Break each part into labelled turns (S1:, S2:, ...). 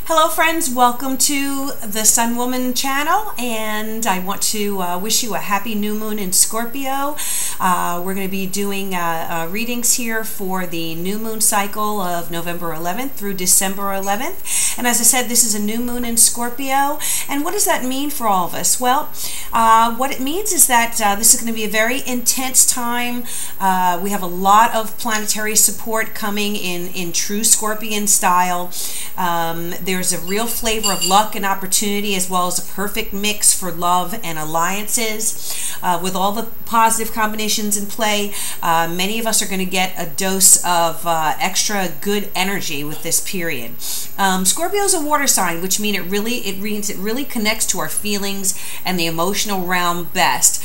S1: Hello friends, welcome to the SunWoman channel, and I want to wish you a happy new moon in Scorpio. We're going to be doing readings here for the new moon cycle of November 11th through December 11th. And as I said, this is a new moon in Scorpio. And what does that mean for all of us? Well, what it means is that this is going to be a very intense time. We have a lot of planetary support coming in true Scorpion style. There's a real flavor of luck and opportunity, as well as a perfect mix for love and alliances. With all the positive combinations in play, many of us are going to get a dose of extra good energy with this period. Scorpio is a water sign, which means it really connects to our feelings and the emotional realm best.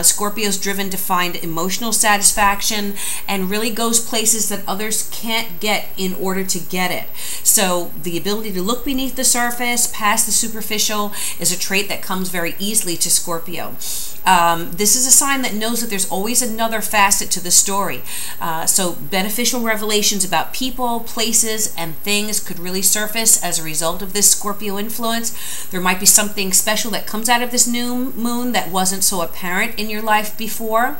S1: Scorpio is driven to find emotional satisfaction and really goes places that others can't get in order to get it. So the ability to look beneath the surface, past the superficial, is a trait that comes very easily to Scorpio. This is a sign that knows that there's always another facet to the story. So beneficial revelations about people, places, and things could really surface as a result of this Scorpio influence. There might be something special that comes out of this new moon that wasn't so apparent in your life before.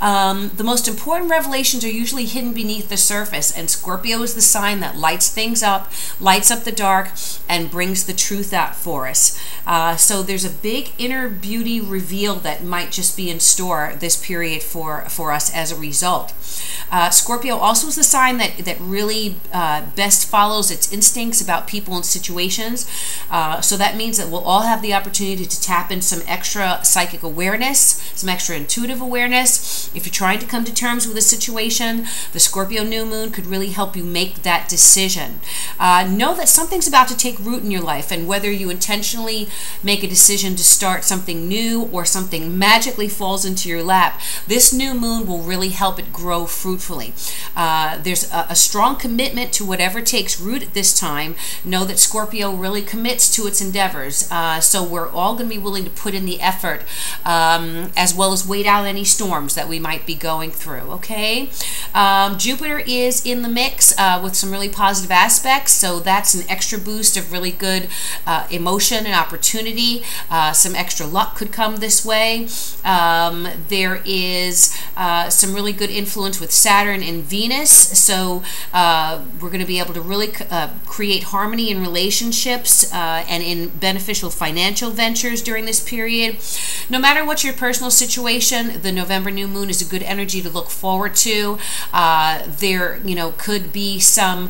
S1: The most important revelations are usually hidden beneath the surface, and Scorpio is the sign that lights things up, lights up the dark, and brings the truth out for us. So there's a big inner beauty reveal that might just be in store this period for us as a result. Scorpio also is the sign that really best follows its instincts about people and situations. So that means that we'll all have the opportunity to tap in some extra psychic awareness, some extra intuitive awareness. If you're trying to come to terms with a situation, the Scorpio new moon could really help you make that decision. Know that something's about to take root in your life, and whether you intentionally make a decision to start something new or something magically falls into your lap, this new moon will really help it grow fruitfully. There's a strong commitment to whatever takes root at this time. Know that Scorpio really commits to its endeavors, so we're all going to be willing to put in the effort, as well as wait out any storms that we might be going through, okay? Jupiter is in the mix with some really positive aspects, so that's an extra boost of really good emotion and opportunity. Some extra luck could come this way. There is some really good influence with Saturn and Venus, so we're going to be able to really create harmony in relationships and in beneficial financial ventures during this period. No matter what your personal situation, the November new moon is a good energy to look forward to. There, could be some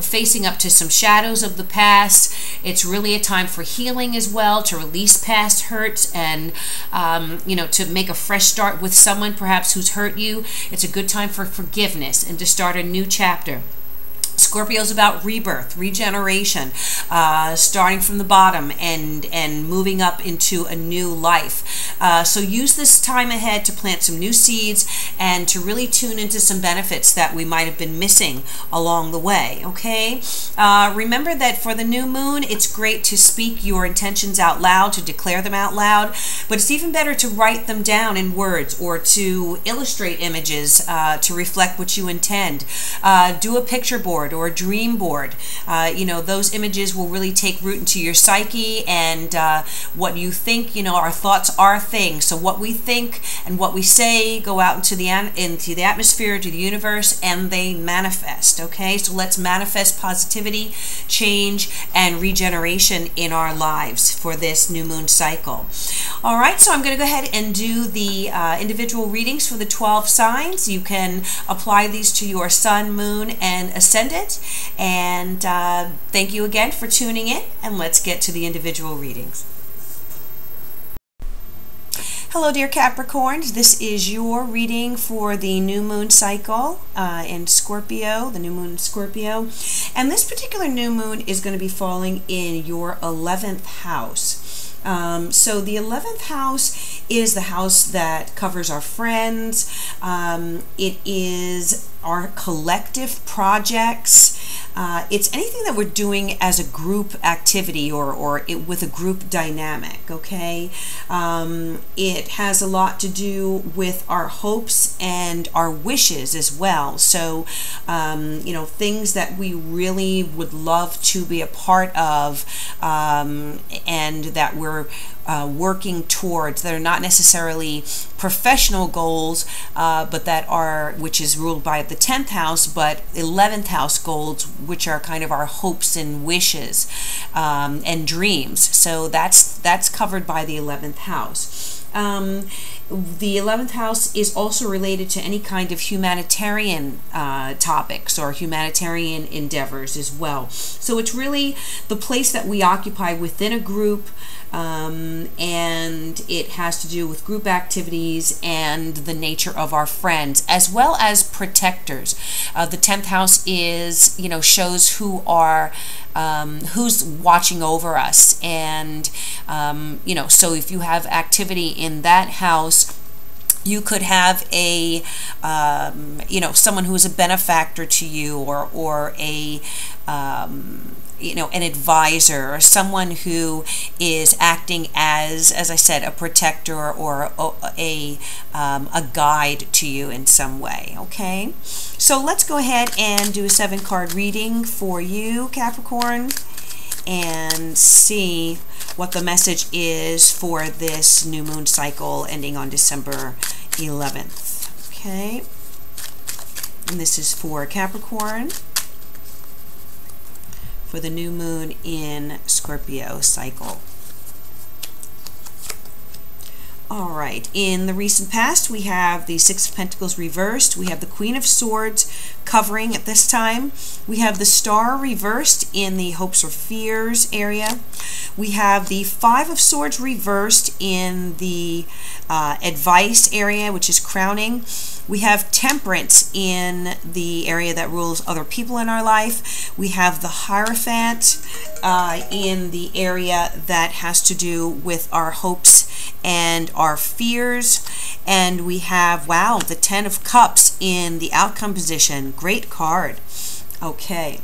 S1: facing up to some shadows of the past. It's really a time for healing as well, to release past hurts and to make a fresh start with someone perhaps who's hurt you. It's a good time for forgiveness and to start a new chapter. Scorpio is about rebirth, regeneration, starting from the bottom and moving up into a new life. So use this time ahead to plant some new seeds and to really tune into some benefits that we might have been missing along the way, okay? Remember that for the new moon, it's great to speak your intentions out loud, to declare them out loud, but it's even better to write them down in words or to illustrate images to reflect what you intend. Do a picture board or a dream board. Those images will really take root into your psyche, and what you think, our thoughts are things. So what we think and what we say go out into the atmosphere, to the universe, and they manifest, okay? So let's manifest positivity, change, and regeneration in our lives for this new moon cycle. All right, so I'm going to go ahead and do the individual readings for the 12 signs. You can apply these to your sun, moon, and ascendant. And thank you again for tuning in, and let's get to the individual readings. Hello dear Capricorns, this is your reading for the new moon cycle in Scorpio, the new moon in Scorpio. And this particular new moon is going to be falling in your 11th house. So the 11th house is the house that covers our friends. It is our collective projects. It's anything that we're doing as a group activity or with a group dynamic, okay? It has a lot to do with our hopes and our wishes as well. So, you know, things that we really would love to be a part of, and that we're working towards, that are not necessarily professional goals, but that are, which is ruled by the 10th house, but 11th house goals, which are kind of our hopes and wishes and dreams. So that's covered by the 11th house. The 11th house is also related to any kind of humanitarian topics or humanitarian endeavors as well. So it's really the place that we occupy within a group, and it has to do with group activities and the nature of our friends, as well as protectors. The 10th house is, you know, shows who are who's watching over us, and you know, so if you have activity in that house, you could have a you know, someone who is a benefactor to you, or a you know, an advisor, or someone who is acting as I said, a protector or a guide to you in some way. Okay, so let's go ahead and do a 7-card reading for you, Capricorn, and see what the message is for this new moon cycle ending on December 11th. Okay, and this is for Capricorn, for the new moon in Scorpio cycle. All right, in the recent past, we have the Six of Pentacles reversed. We have the Queen of Swords covering at this time. We have the Star reversed in the hopes or fears area. We have the Five of Swords reversed in the advice area, which is crowning. We have Temperance in the area that rules other people in our life. We have the Hierophant in the area that has to do with our hopes and our fears. And we have, wow, the Ten of Cups in the outcome position. Great card. Okay.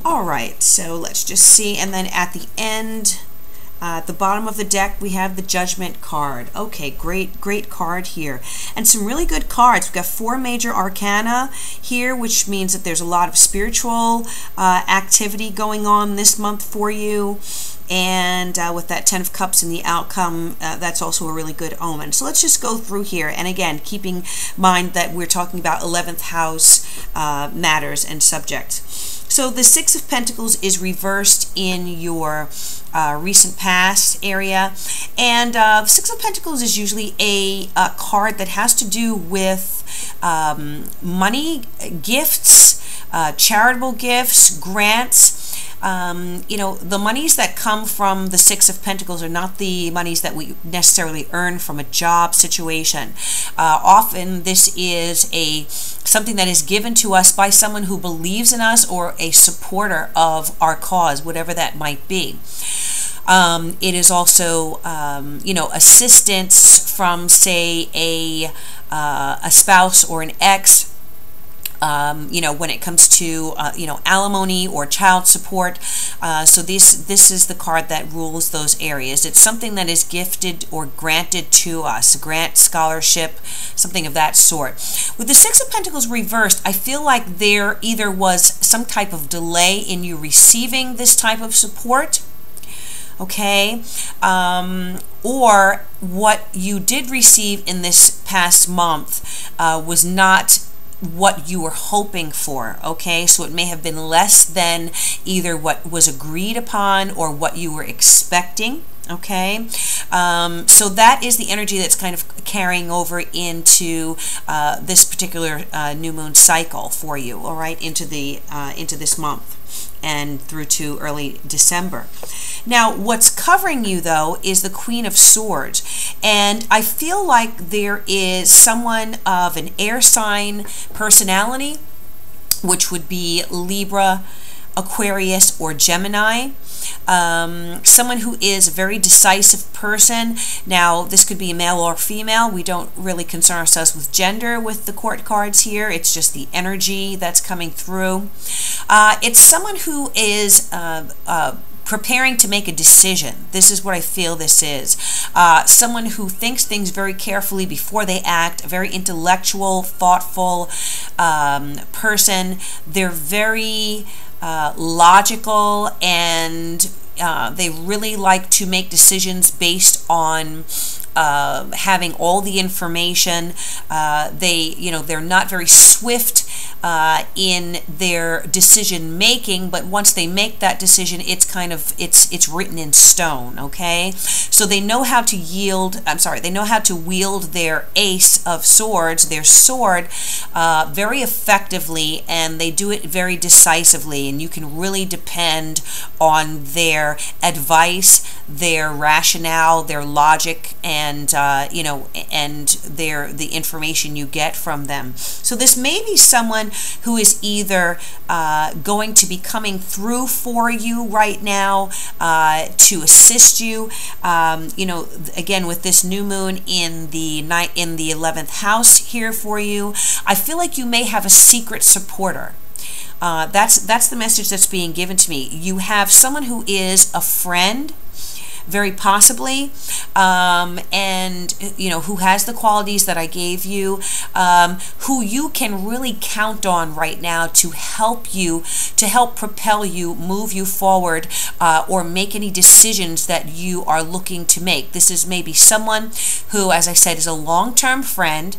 S1: All right, so let's just see. And then at the end, at the bottom of the deck, we have the Judgment card. Okay, great card here. And some really good cards. We've got 4 major arcana here, which means that there's a lot of spiritual activity going on this month for you. And with that 10 of Cups in the outcome, that's also a really good omen. So let's just go through here. And again, keeping in mind that we're talking about 11th house matters and subjects. So the Six of Pentacles is reversed in your recent past area. And Six of Pentacles is usually a card that has to do with money, gifts, charitable gifts, grants. You know, the monies that come from the Six of Pentacles are not the monies that we necessarily earn from a job situation. Often this is something that is given to us by someone who believes in us or a supporter of our cause, whatever that might be. It is also, you know, assistance from, say, a spouse or an ex. You know, when it comes to you know, alimony or child support. So this is the card that rules those areas. It's something that is gifted or granted to us, a grant, scholarship, something of that sort. With the Six of Pentacles reversed, I feel like there either was some type of delay in you receiving this type of support, okay, or what you did receive in this past month was not what you were hoping for, okay? So it may have been less than either what was agreed upon or what you were expecting, okay? So that is the energy that's kind of carrying over into this particular new moon cycle for you, all right, into this month and through to early December. Now, what's covering you, though, is the Queen of Swords. And I feel like there is someone of an air sign personality, which would be Libra, Aquarius, or Gemini. Someone who is a very decisive person. Now, this could be a male or female. We don't really concern ourselves with gender with the court cards here. It's just the energy that's coming through. It's someone who is preparing to make a decision. This is what I feel this is. Someone who thinks things very carefully before they act, a very intellectual, thoughtful person. They're very logical, and they really like to make decisions based on having all the information. They're not very swift in their decision making, but once they make that decision, it's written in stone. Okay, so they know how to they know how to wield their ace of swords, their sword, very effectively, and they do it very decisively, and you can really depend on their advice, their rationale, their logic, and the information you get from them. So this may be someone who is either going to be coming through for you right now to assist you. Again, with this new moon in the 11th house here for you, I feel like you may have a secret supporter. That's the message that's being given to me. You have someone who is a friend, very possibly, and who has the qualities that I gave you, who you can really count on right now to help propel you, move you forward, or make any decisions that you are looking to make. This is maybe someone who, as I said, is a long-term friend,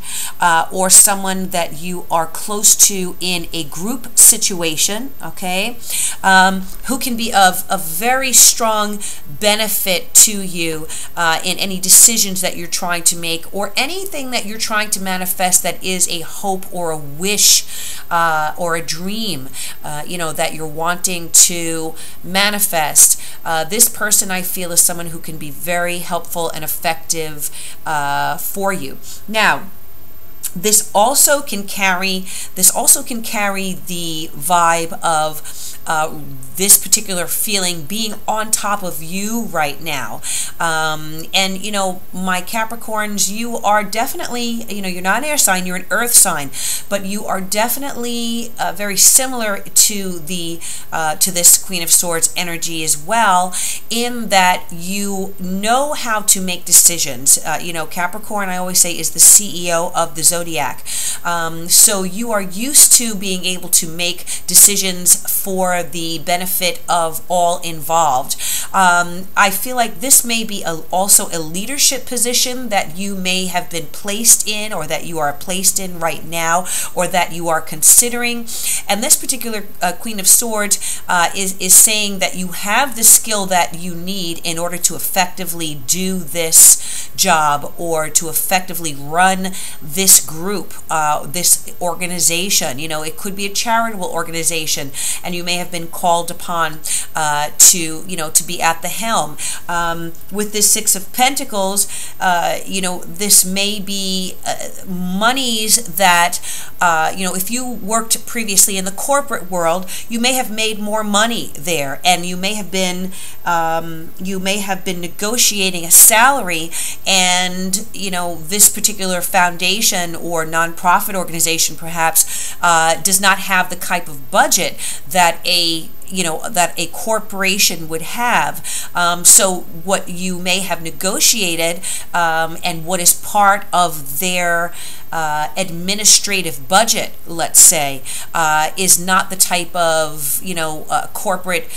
S1: or someone that you are close to in a group situation, okay, who can be of a very strong benefit to you in any decisions that you're trying to make, or anything that you're trying to manifest that is a hope or a wish or a dream that you're wanting to manifest. This person, I feel, is someone who can be very helpful and effective for you. Now, this also can carry the vibe of this particular feeling being on top of you right now. And my Capricorns, you are definitely, you're not an air sign, you're an earth sign, but you are definitely very similar to this Queen of Swords energy as well, in that you know how to make decisions. Capricorn, I always say, is the CEO of the zodiac. So you are used to being able to make decisions for the benefit of all involved. I feel like this may be also a leadership position that you may have been placed in, or that you are placed in right now, or that you are considering. And this particular Queen of Swords is saying that you have the skill that you need in order to effectively do this job, or to effectively run this group, this organization. It could be a charitable organization, and you may have been called upon to be at the helm. With this Six of Pentacles, this may be monies that if you worked previously in the corporate world, you may have made more money there, and you may have been negotiating a salary, and this particular foundation or nonprofit organization perhaps does not have the type of budget that a corporation would have. So what you may have negotiated, and what is part of their administrative budget, let's say, is not the type of corporate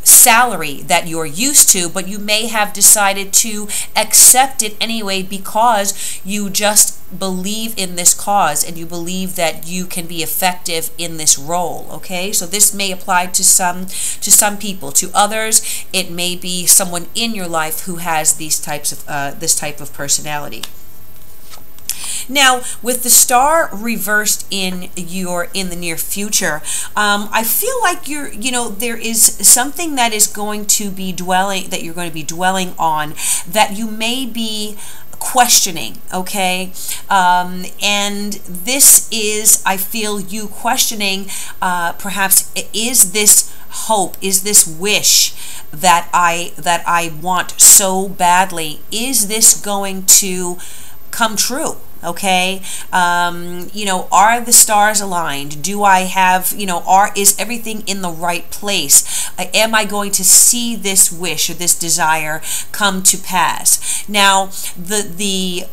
S1: salary that you're used to, but you may have decided to accept it anyway because you just believe in this cause, and you believe that you can be effective in this role. Okay, so this may apply to some people. To others, it may be someone in your life who has this type of personality. Now, with the star reversed in the near future, I feel like there is something that is going to be you're going to be dwelling on, that you may be questioning, okay? And this is, I feel, you questioning, perhaps, is this hope, is this wish that I want so badly, is this going to come true? Okay, you know, are the stars aligned? Do I have, you know, is everything in the right place? Am I going to see this wish or this desire come to pass? Now, the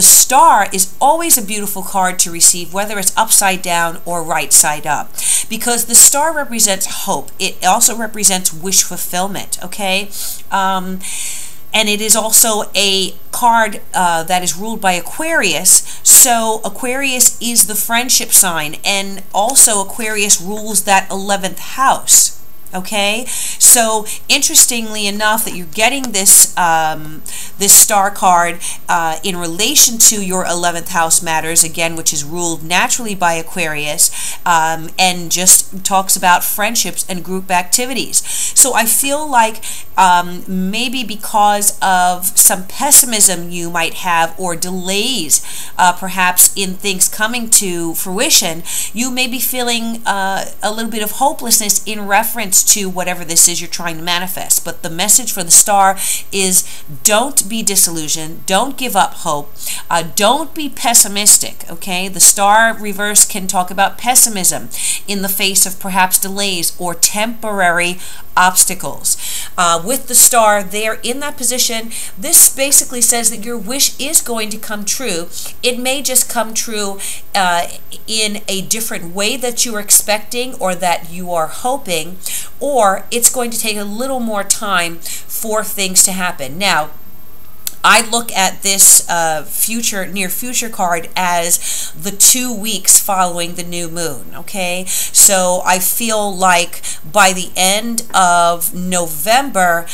S1: star is always a beautiful card to receive, whether it's upside down or right side up, because the star represents hope. It also represents wish fulfillment. Okay. And it is also a card that is ruled by Aquarius. So Aquarius is the friendship sign, and also Aquarius rules that 11th house. Okay, so interestingly enough, that you're getting this this star card in relation to your 11th house matters, again, which is ruled naturally by Aquarius, and just talks about friendships and group activities. So I feel like maybe because of some pessimism you might have, or delays perhaps in things coming to fruition, you may be feeling a little bit of hopelessness in reference to whatever this is you're trying to manifest. But the message for the star is, don't be disillusioned, don't give up hope, don't be pessimistic. Okay, the star reverse can talk about pessimism in the face of perhaps delays or temporary obstacles. With the star there in that position, this basically says that your wish is going to come true. It may just come true in a different way that you are expecting or that you are hoping, or it's going to take a little more time for things to happen. Now, I look at this near future card as the 2 weeks following the new moon, okay? So I feel like by the end of November,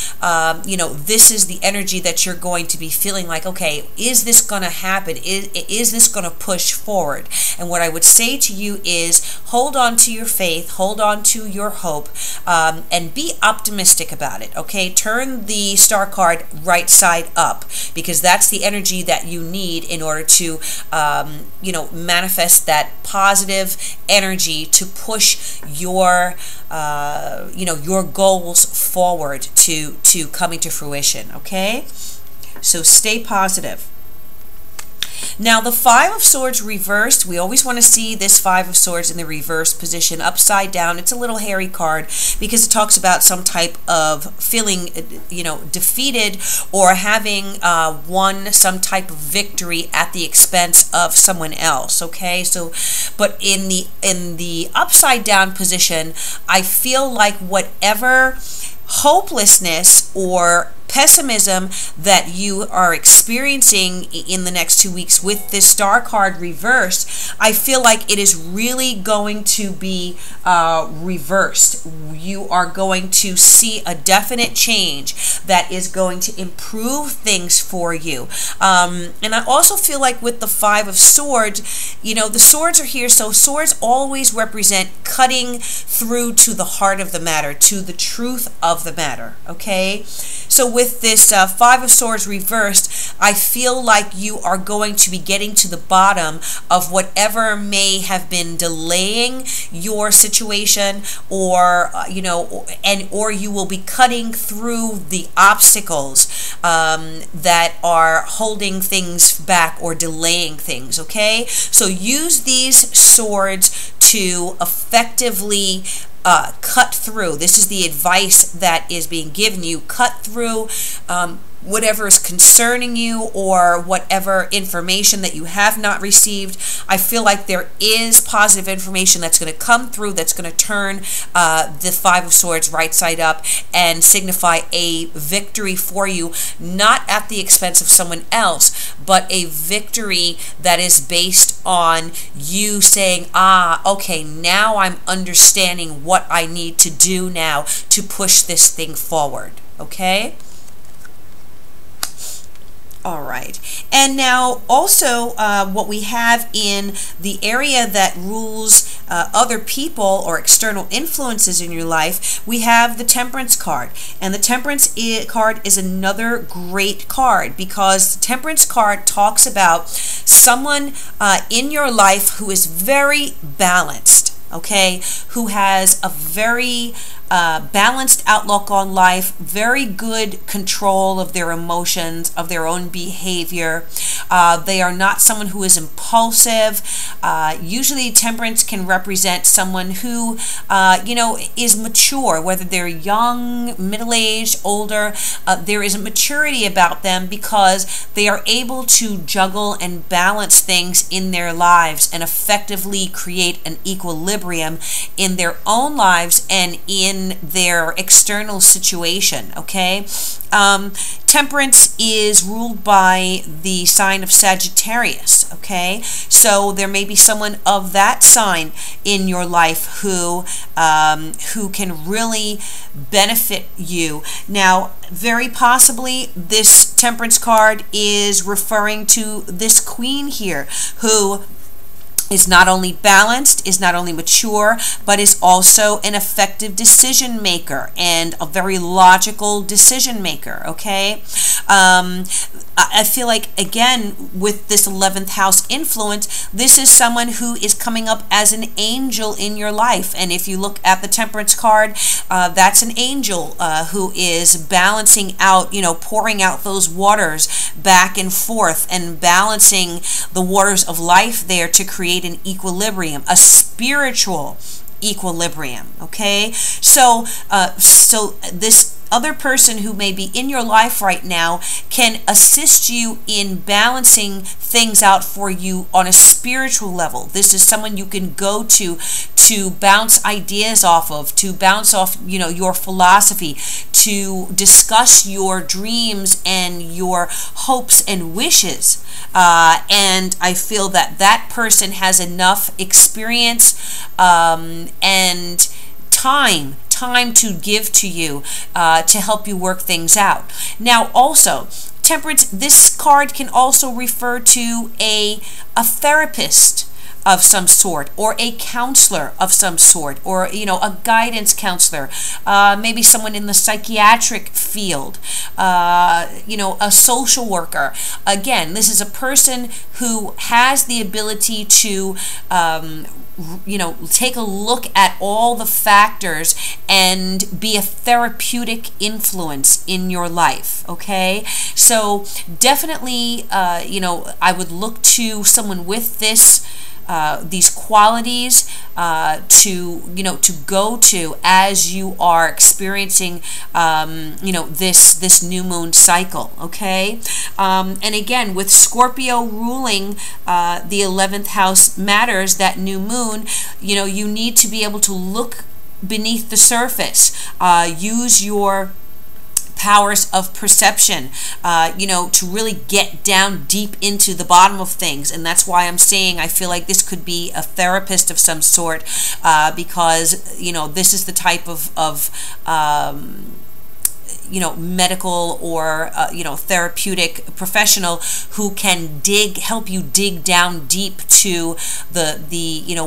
S1: you know, this is the energy that you're going to be feeling like, okay, is this going to happen? Is this going to push forward? And what I would say to you is, hold on to your faith, hold on to your hope, and be optimistic about it, okay? Turn the star card right side up, because that's the energy that you need in order to, you know, manifest that positive energy to push your, you know, your goals forward to coming to fruition. Okay, so stay positive. Now, the Five of Swords reversed, we always want to see this Five of Swords in the reverse position, upside down. It's a little hairy card because it talks about some type of feeling, you know, defeated, or having won some type of victory at the expense of someone else. Okay, so, but in the upside down position, I feel like whatever hopelessness or pessimism that you are experiencing in the next 2 weeks with this star card reversed, I feel like it is really going to be reversed. You are going to see a definite change that is going to improve things for you. And I also feel like with the Five of Swords, you know, the swords are here, so swords always represent cutting through to the heart of the matter, to the truth of the matter. Okay, so with this Five of Swords reversed, I feel like you are going to be getting to the bottom of whatever may have been delaying your situation, or you know, or you will be cutting through the obstacles that are holding things back or delaying things. Okay, so use these swords to effectively cut through. This is the advice that is being given you. Cut through whatever is concerning you, or whatever information that you have not received. I feel like there is positive information that's going to come through, that's going to turn the Five of Swords right side up and signify a victory for you, not at the expense of someone else, but a victory that is based on you saying, okay, now I'm understanding what I need to do now to push this thing forward. Okay? All right. And now also what we have in the area that rules other people or external influences in your life, we have the Temperance card. And the Temperance card is another great card because the Temperance card talks about someone in your life who is very balanced, okay, who has a very balanced outlook on life, very good control of their emotions, of their own behavior. They are not someone who is impulsive. Usually Temperance can represent someone who, is mature, whether they're young, middle-aged, older. There is a maturity about them because they are able to juggle and balance things in their lives and effectively create an equilibrium in their own lives and in their external situation, okay? Temperance is ruled by the sign of Sagittarius, okay? So there may be someone of that sign in your life who can really benefit you. Now, very possibly this Temperance card is referring to this Queen here who is not only balanced, is not only mature, but is also an effective decision maker and a very logical decision maker, okay? I feel like, again, with this 11th house influence, this is someone who is coming up as an angel in your life. And if you look at the Temperance card, that's an angel who is balancing out, pouring out those waters back and forth and balancing the waters of life there to create an equilibrium, a spiritual equilibrium, okay? So this other person who may be in your life right now can assist you in balancing things out for you on a spiritual level. This is someone you can go to bounce ideas off of, to bounce off, your philosophy, to discuss your dreams and your hopes and wishes. And I feel that that person has enough experience and time to give to you to help you work things out. Now also, Temperance, this card can also refer to a therapist of some sort, or a counselor of some sort, or a guidance counselor, maybe someone in the psychiatric field, a social worker. Again, this is a person who has the ability to take a look at all the factors and be a therapeutic influence in your life, okay? So definitely, I would look to someone with these qualities to go to as you are experiencing this new moon cycle, okay? And again, with Scorpio ruling the 11th house matters, that new moon, you need to be able to look beneath the surface, use your powers of perception, to really get down deep into the bottom of things. And that's why I'm saying I feel like this could be a therapist of some sort, because this is the type of medical or therapeutic professional who can help you dig down deep to the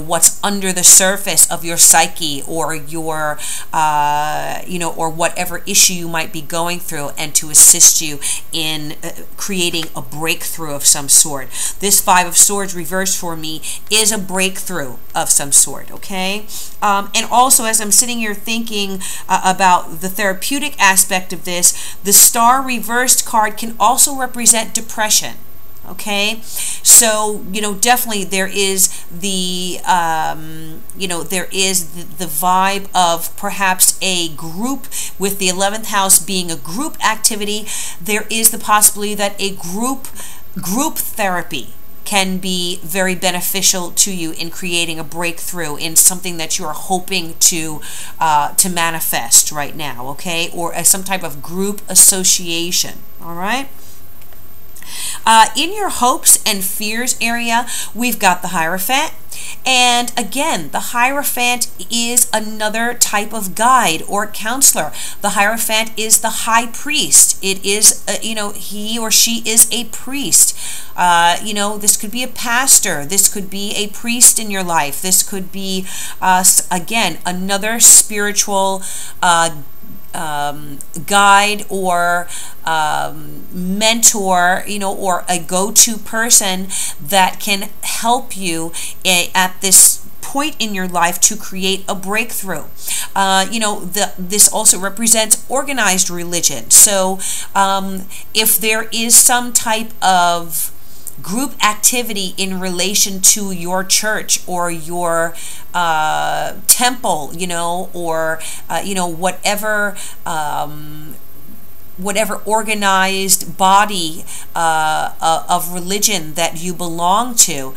S1: what's under the surface of your psyche, or your or whatever issue you might be going through, and to assist you in creating a breakthrough of some sort. This Five of Swords reversed for me is a breakthrough of some sort, okay? And also, as I'm sitting here thinking about the therapeutic aspect of this, the Star reversed card can also represent depression, okay? So definitely there is the the vibe of perhaps a group, with the 11th house being a group activity. There is the possibility that a group therapy can be very beneficial to you in creating a breakthrough in something that you are hoping to manifest right now, okay? Or as some type of group association, all right? In your hopes and fears area, we've got the Hierophant, And again, the Hierophant is another type of guide or counselor. The Hierophant is the high priest. It is, he or she is a priest. This could be a pastor. This could be a priest in your life. This could be, again, another spiritual guide or mentor, or a go-to person that can help you at this point in your life to create a breakthrough. This also represents organized religion. So if there is some type of group activity in relation to your church or your temple, or whatever organized body of religion that you belong to,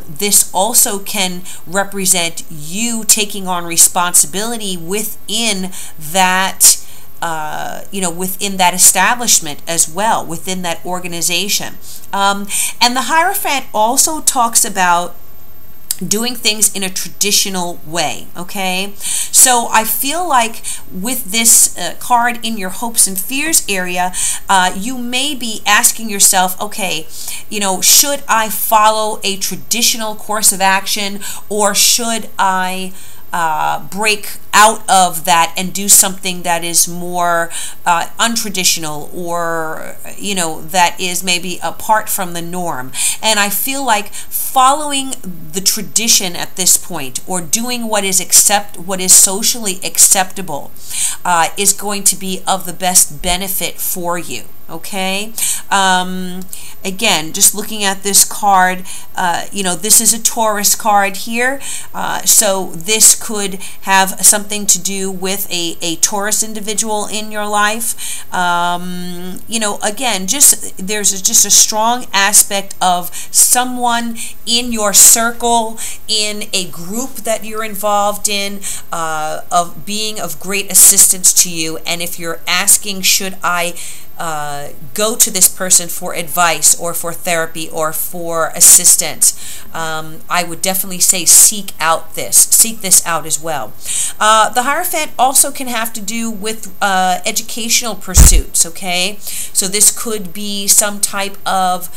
S1: this also can represent you taking on responsibility within that within that establishment as well, within that organization. And the Hierophant also talks about doing things in a traditional way, okay? So I feel like with this card in your hopes and fears area, you may be asking yourself, okay, should I follow a traditional course of action, or should I break out of that and do something that is more untraditional, or that is maybe apart from the norm? And I feel like following the tradition at this point, or doing what is socially acceptable, is going to be of the best benefit for you. Okay, again, just looking at this card, this is a Taurus card here, so this could have something to do with a Taurus individual in your life. Again, there's just a strong aspect of someone in your circle, in a group that you're involved in, of being of great assistance to you. And if you're asking, should I go to this person for advice or for therapy or for assistance, I would definitely say seek this out as well. The Hierophant also can have to do with educational pursuits, okay? So this could be some type of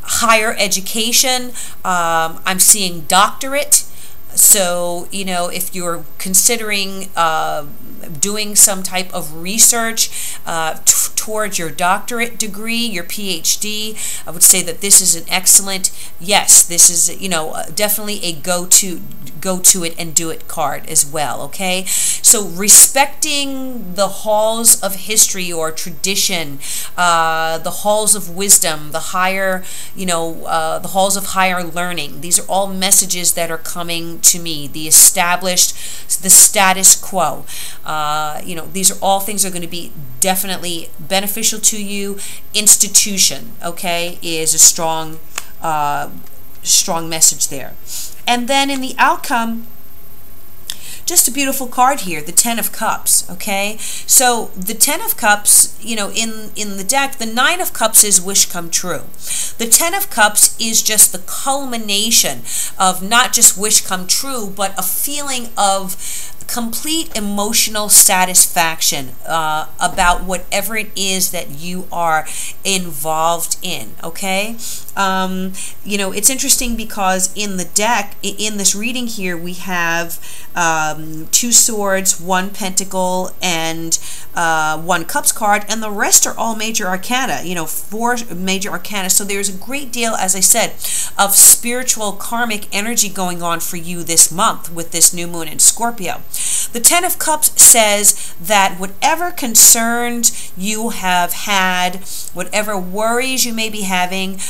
S1: higher education. I'm seeing doctorate. So, if you're considering doing some type of research towards your doctorate degree, your PhD, I would say that this is an excellent, yes, this is, definitely a go to it and do it card as well, okay? So respecting the halls of history or tradition, the halls of wisdom, the higher, the halls of higher learning, these are all messages that are coming to me. The established, the status quo, these are all things that are going to be definitely beneficial to you. Institution, okay, is a strong message there. And then in the outcome, just a beautiful card here, the Ten of Cups, okay? So the Ten of Cups, in the deck, the Nine of Cups is wish come true. The Ten of Cups is just the culmination of not just wish come true, but a feeling of complete emotional satisfaction about whatever it is that you are involved in, okay? It's interesting because in the deck, in this reading here, we have 2 swords, 1 pentacle, and 1 cups card, and the rest are all major arcana, 4 major arcana. So there's a great deal, as I said, of spiritual karmic energy going on for you this month with this new moon in Scorpio. The Ten of Cups says that whatever concerns you have had, whatever worries you may be having,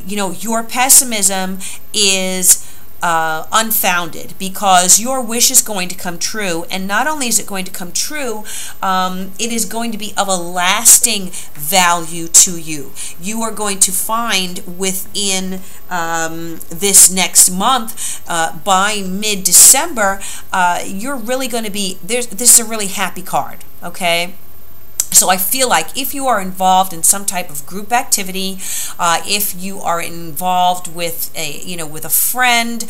S1: your pessimism is unfounded, because your wish is going to come true. And not only is it going to come true, it is going to be of a lasting value to you. You are going to find within this next month, by mid-December, you're really going to be, this is a really happy card, okay? So I feel like if you are involved in some type of group activity, if you are involved with a friend,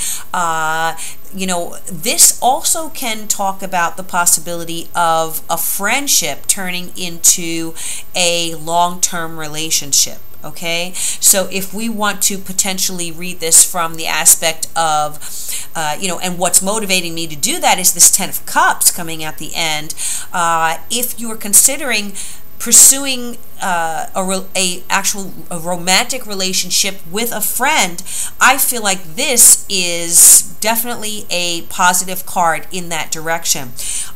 S1: this also can talk about the possibility of a friendship turning into a long-term relationship. Okay, so if we want to potentially read this from the aspect of, and what's motivating me to do that is this Ten of Cups coming at the end. If you're considering pursuing a romantic relationship with a friend, I feel like this is definitely a positive card in that direction.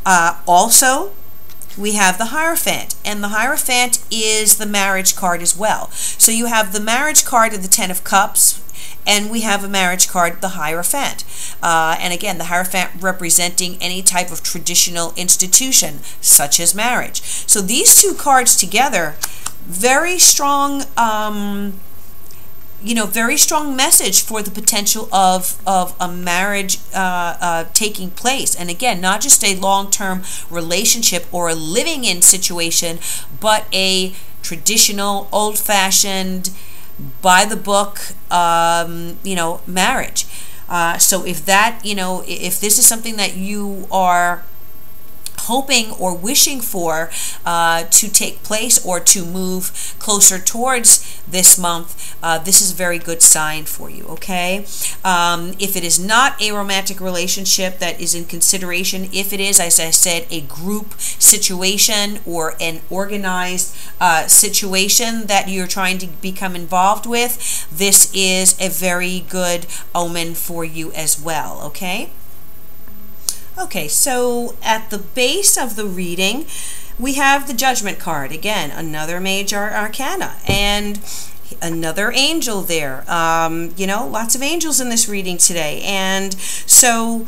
S1: Also, we have the Hierophant, and the Hierophant is the marriage card as well. So you have the marriage card of the Ten of Cups, and we have a marriage card, the Hierophant. And again, the Hierophant representing any type of traditional institution, such as marriage. So these two cards together, very strong, very strong message for the potential of a marriage taking place. And again, not just a long-term relationship or a living-in situation, but a traditional, old-fashioned, by-the-book, marriage. So if that, if this is something that you are hoping or wishing for to take place or to move closer towards this month, this is a very good sign for you, okay? If it is not a romantic relationship that is in consideration, if it is, as I said, a group situation or an organized situation that you're trying to become involved with, this is a very good omen for you as well, okay? Okay, so at the base of the reading, we have the Judgment card. Again, another major arcana and another angel there. Lots of angels in this reading today. And so,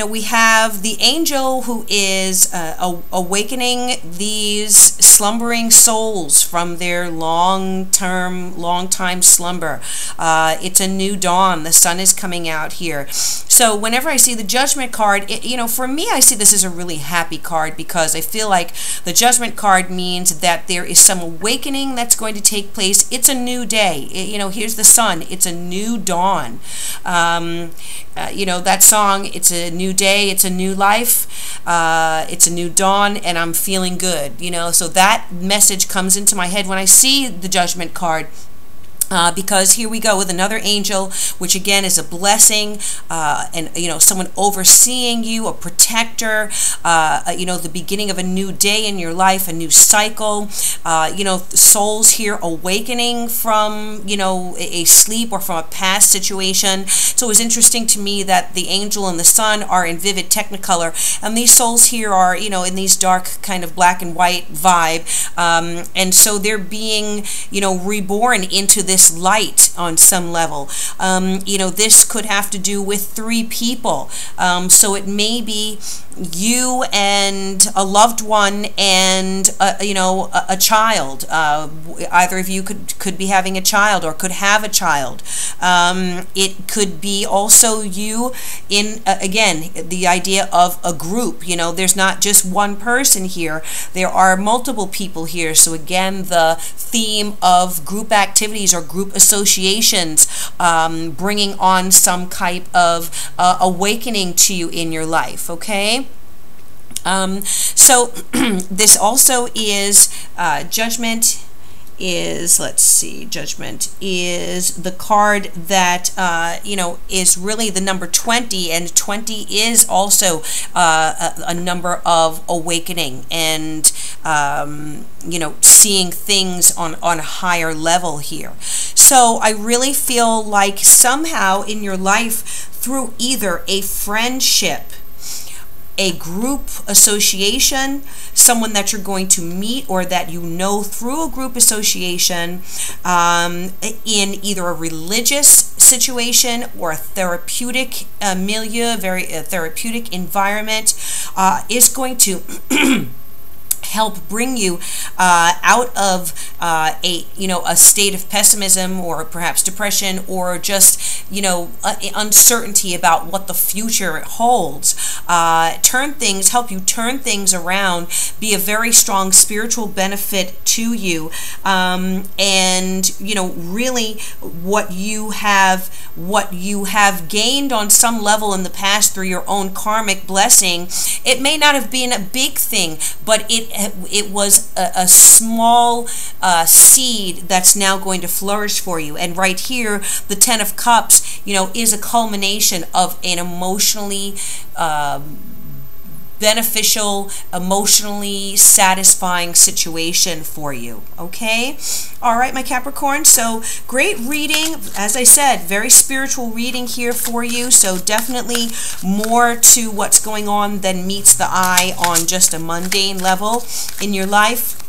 S1: we have the angel who is awakening these slumbering souls from their long time slumber. It's a new dawn. The sun is coming out here. So whenever I see the Judgment card, for me, I see this as a really happy card because I feel like the Judgment card means that there is some awakening that's going to take place. It's a new day. Here's the sun. It's a new dawn. That song, it's a new day, it's a new life, it's a new dawn, and I'm feeling good, so that message comes into my head when I see the Judgment card. Because here we go with another angel, which again is a blessing, and someone overseeing you, a protector, the beginning of a new day in your life, a new cycle, souls here awakening from a sleep or from a past situation. So it was interesting to me that the angel and the sun are in vivid technicolor, and these souls here are in these dark kind of black and white vibe, and so they're being reborn into this light on some level. This could have to do with 3 people. So it may be you and a loved one and a child. Either of you could be having a child or could have a child. It could be also you in again the idea of a group. There's not just one person here. There are multiple people here. So again, the theme of group activities or group associations bringing on some type of awakening to you in your life, okay? So this also is Judgment is, let's see, Judgment is the card that is really the number 20, and 20 is also a number of awakening and seeing things on a higher level here. So I really feel like somehow in your life, through either a friendship, a group association, someone that you're going to meet or that through a group association, in either a religious situation or a therapeutic milieu, therapeutic environment, is going to help bring you out of a state of pessimism or perhaps depression or just uncertainty about what the future holds. Help you turn things around, be a very strong spiritual benefit to you, and really what you have gained on some level in the past through your own karmic blessing. It may not have been a big thing, but it was a small seed that's now going to flourish for you. And right here, the Ten of Cups, is a culmination of an emotionally beneficial, emotionally satisfying situation for you. Okay? All right, my Capricorn. So great reading. As I said, very spiritual reading here for you. So definitely more to what's going on than meets the eye on just a mundane level in your life.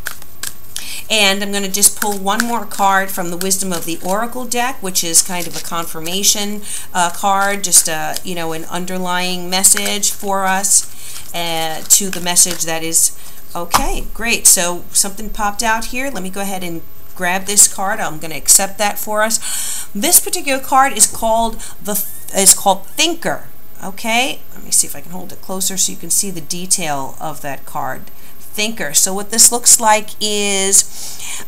S1: And I'm going to just pull one more card from the Wisdom of the Oracle deck, which is kind of a confirmation card, just an underlying message for us to the message that is. Okay, great. So something popped out here. Let me go ahead and grab this card. I'm going to accept that for us. This particular card is called Thinker. Okay, let me see if I can hold it closer so you can see the detail of that card. Thinker. So what this looks like is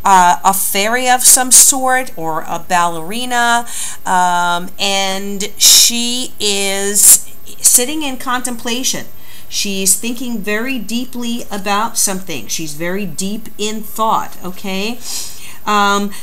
S1: a fairy of some sort or a ballerina, and she is sitting in contemplation. She's thinking very deeply about something. She's very deep in thought, okay?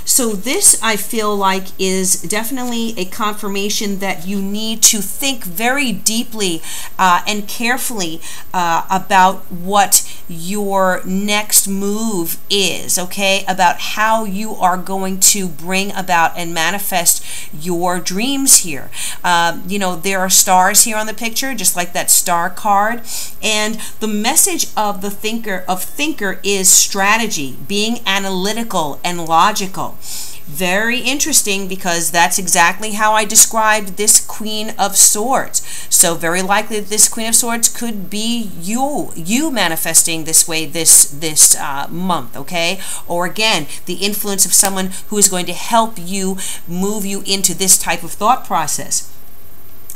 S1: So this, I feel like, is definitely a confirmation that you need to think very deeply and carefully about what your next move is, okay? About how you are going to bring about and manifest your dreams here. There are stars here on the picture, just like that star card. And the message of the thinker is strategy, being analytical and logical. Very interesting, because that's exactly how I described this Queen of Swords. So very likely that this Queen of Swords could be you manifesting this way this month, okay? Or again, the influence of someone who is going to help you move you into this type of thought process.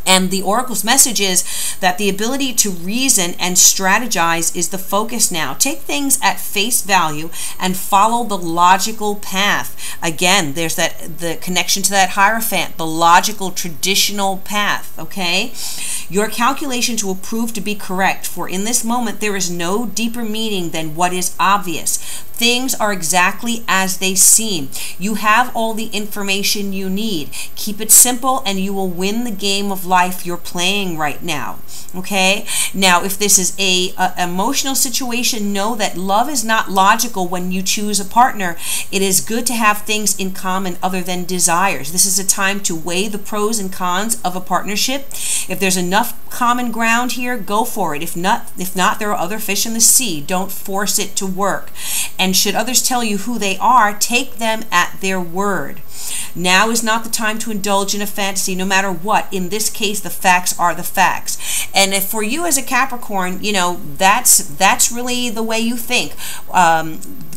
S1: And the Oracle's message is that the ability to reason and strategize is the focus now. Take things at face value and follow the logical path. Again, there's the connection to that Hierophant, the logical, traditional path, okay? Your calculations will prove to be correct, for in this moment there is no deeper meaning than what is obvious. Things are exactly as they seem. You have all the information you need. Keep it simple and you will win the game of life you're playing right now. Okay? Now, if this is a emotional situation, know that love is not logical when you choose a partner. It is good to have things in common other than desires. This is a time to weigh the pros and cons of a partnership. If there's enough common ground here, go for it. If not, there are other fish in the sea. Don't force it to work. And should others tell you who they are, take them at their word. Now is not the time to indulge in a fantasy, no matter what. In this case, the facts are the facts. And if for you as a Capricorn, that's really the way you think.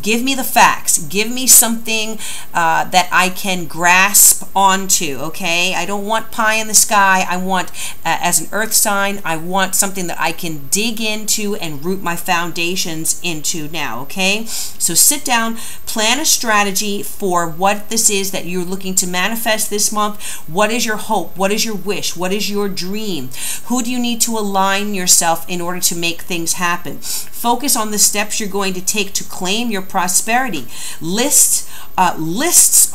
S1: Give me the facts. Give me something that I can grasp onto, okay? I don't want pie in the sky. I want, as an earth sign, I want something that I can dig into and root my foundations into now, okay? So sit down, plan a strategy for what this is that you're looking to manifest this month. What is your hope? What is your wish? What is your dream? Who do you need to align yourself in order to make things happen? Focus on the steps you're going to take to claim your prosperity. Lists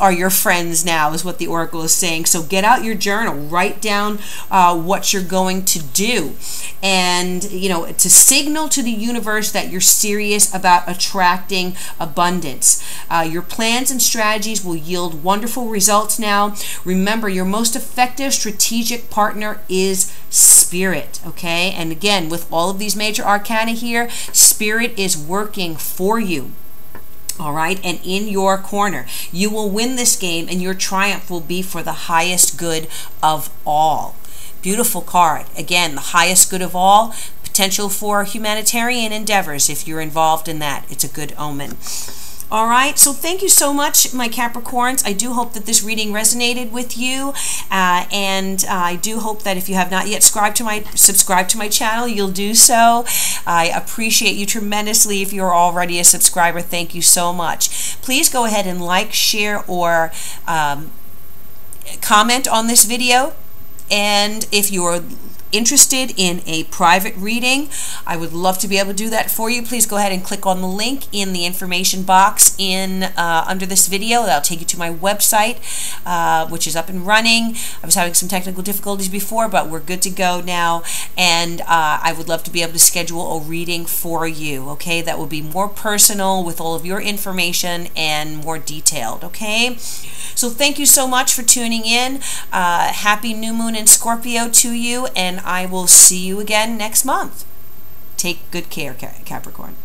S1: are your friends now, is what the Oracle is saying. So get out your journal, write down what you're going to do, and to signal to the universe that you're serious about attracting abundance. Your plans and strategies will yield wonderful results now. Remember, your most effective strategic partner is Spirit, okay? And again, with all of these major arcana here, Spirit is working for you. All right, and in your corner. You will win this game, and your triumph will be for the highest good of all. Beautiful card. Again, the highest good of all, potential for humanitarian endeavors. If you're involved in that, it's a good omen. All right, so thank you so much, my Capricorns. I do hope that this reading resonated with you, and I do hope that if you have not yet subscribed to my channel, you'll do so. I appreciate you tremendously. If you're already a subscriber, thank you so much. Please go ahead and like, share, or comment on this video. And if you're interested in a private reading, I would love to be able to do that for you. Please go ahead and click on the link in the information box under this video. That'll take you to my website, which is up and running. I was having some technical difficulties before, but we're good to go now, and I would love to be able to schedule a reading for you, okay? That will be more personal with all of your information and more detailed, okay? So thank you so much for tuning in. Happy new moon in Scorpio to you, and I will see you again next month. Take good care, Capricorn.